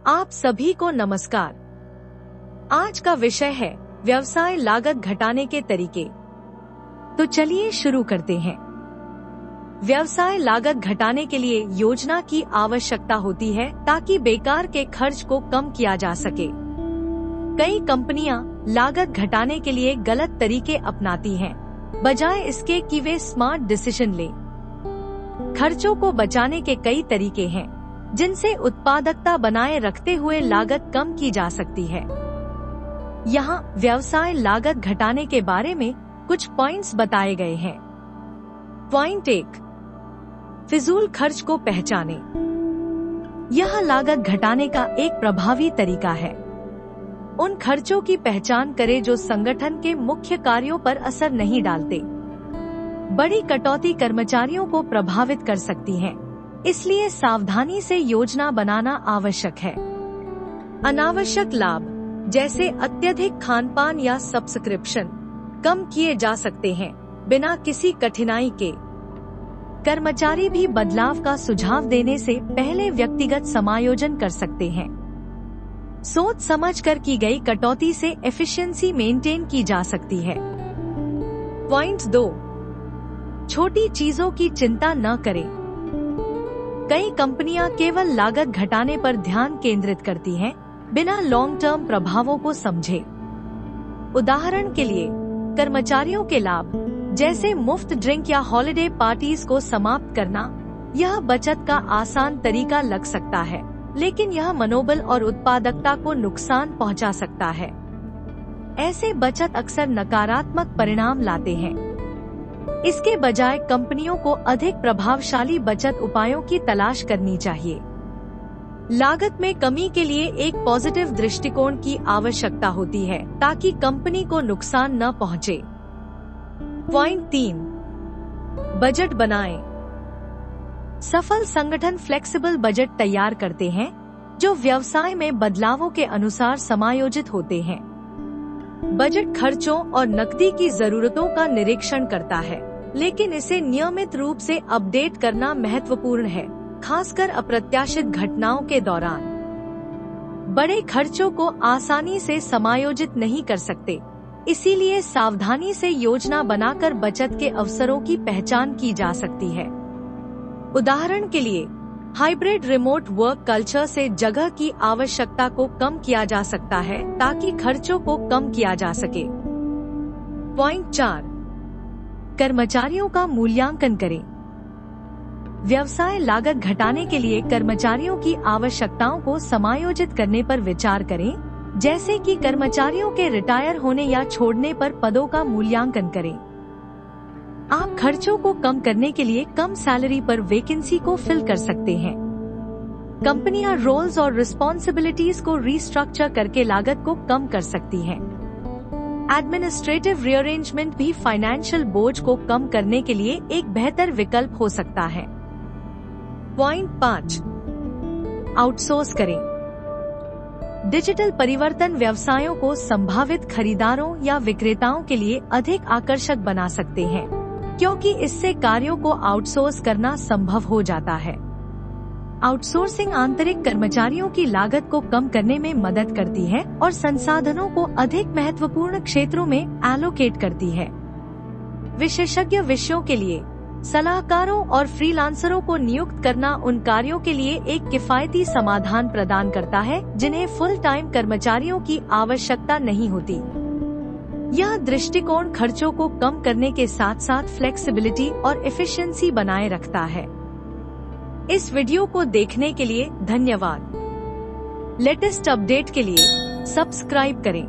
आप सभी को नमस्कार। आज का विषय है व्यवसाय लागत घटाने के तरीके। तो चलिए शुरू करते हैं। व्यवसाय लागत घटाने के लिए योजना की आवश्यकता होती है ताकि बेकार के खर्च को कम किया जा सके। कई कंपनियां लागत घटाने के लिए गलत तरीके अपनाती हैं, बजाय इसके कि वे स्मार्ट डिसीजन लें। खर्चों को बचाने के कई तरीके हैं जिनसे उत्पादकता बनाए रखते हुए लागत कम की जा सकती है। यहाँ व्यवसाय लागत घटाने के बारे में कुछ पॉइंट्स बताए गए हैं। पॉइंट 1, फिजूल खर्च को पहचाने। यह लागत घटाने का एक प्रभावी तरीका है। उन खर्चों की पहचान करें जो संगठन के मुख्य कार्यों पर असर नहीं डालते। बड़ी कटौती कर्मचारियों को प्रभावित कर सकती है, इसलिए सावधानी से योजना बनाना आवश्यक है। अनावश्यक लाभ जैसे अत्यधिक खानपान या सब्सक्रिप्शन कम किए जा सकते हैं बिना किसी कठिनाई के। कर्मचारी भी बदलाव का सुझाव देने से पहले व्यक्तिगत समायोजन कर सकते हैं। सोच समझकर की गई कटौती से एफिशिएंसी मेंटेन की जा सकती है। पॉइंट 2, छोटी चीजों की चिंता न करें। कई कंपनियां केवल लागत घटाने पर ध्यान केंद्रित करती हैं, बिना लॉन्ग टर्म प्रभावों को समझे। उदाहरण के लिए, कर्मचारियों के लाभ जैसे मुफ्त ड्रिंक या हॉलिडे पार्टीज को समाप्त करना, यह बचत का आसान तरीका लग सकता है, लेकिन यह मनोबल और उत्पादकता को नुकसान पहुंचा सकता है। ऐसे बचत अक्सर नकारात्मक परिणाम लाते हैं। इसके बजाय कंपनियों को अधिक प्रभावशाली बचत उपायों की तलाश करनी चाहिए। लागत में कमी के लिए एक पॉजिटिव दृष्टिकोण की आवश्यकता होती है ताकि कंपनी को नुकसान न पहुंचे। पॉइंट 3, बजट बनाएं। सफल संगठन फ्लेक्सिबल बजट तैयार करते हैं जो व्यवसाय में बदलावों के अनुसार समायोजित होते हैं। बजट खर्चों और नकदी की जरूरतों का निरीक्षण करता है, लेकिन इसे नियमित रूप से अपडेट करना महत्वपूर्ण है, खासकर अप्रत्याशित घटनाओं के दौरान। बड़े खर्चों को आसानी से समायोजित नहीं कर सकते, इसीलिए सावधानी से योजना बनाकर बचत के अवसरों की पहचान की जा सकती है। उदाहरण के लिए, हाइब्रिड रिमोट वर्क कल्चर से जगह की आवश्यकता को कम किया जा सकता है ताकि खर्चों को कम किया जा सके। पॉइंट 4, कर्मचारियों का मूल्यांकन करें। व्यवसाय लागत घटाने के लिए कर्मचारियों की आवश्यकताओं को समायोजित करने पर विचार करें, जैसे कि कर्मचारियों के रिटायर होने या छोड़ने पर पदों का मूल्यांकन करें। आप खर्चों को कम करने के लिए कम सैलरी पर वैकेंसी को फिल कर सकते हैं। कंपनियां रोल्स और रिस्पॉन्सिबिलिटीज को रिस्ट्रक्चर करके लागत को कम कर सकती हैं। एडमिनिस्ट्रेटिव रीअरेंजमेंट भी फाइनेंशियल बोझ को कम करने के लिए एक बेहतर विकल्प हो सकता है। पॉइंट 5, आउटसोर्स करें। डिजिटल परिवर्तन व्यवसायों को संभावित खरीदारों या विक्रेताओं के लिए अधिक आकर्षक बना सकते हैं, क्योंकि इससे कार्यों को आउटसोर्स करना संभव हो जाता है। आउटसोर्सिंग आंतरिक कर्मचारियों की लागत को कम करने में मदद करती है और संसाधनों को अधिक महत्वपूर्ण क्षेत्रों में एलोकेट करती है। विशेषज्ञ विषयों के लिए सलाहकारों और फ्रीलांसरों को नियुक्त करना उन कार्यों के लिए एक किफायती समाधान प्रदान करता है जिन्हें फुल टाइम कर्मचारियों की आवश्यकता नहीं होती। यह दृष्टिकोण खर्चों को कम करने के साथ साथ फ्लेक्सिबिलिटी और एफिशिएंसी बनाए रखता है। इस वीडियो को देखने के लिए धन्यवाद। लेटेस्ट अपडेट के लिए सब्सक्राइब करें।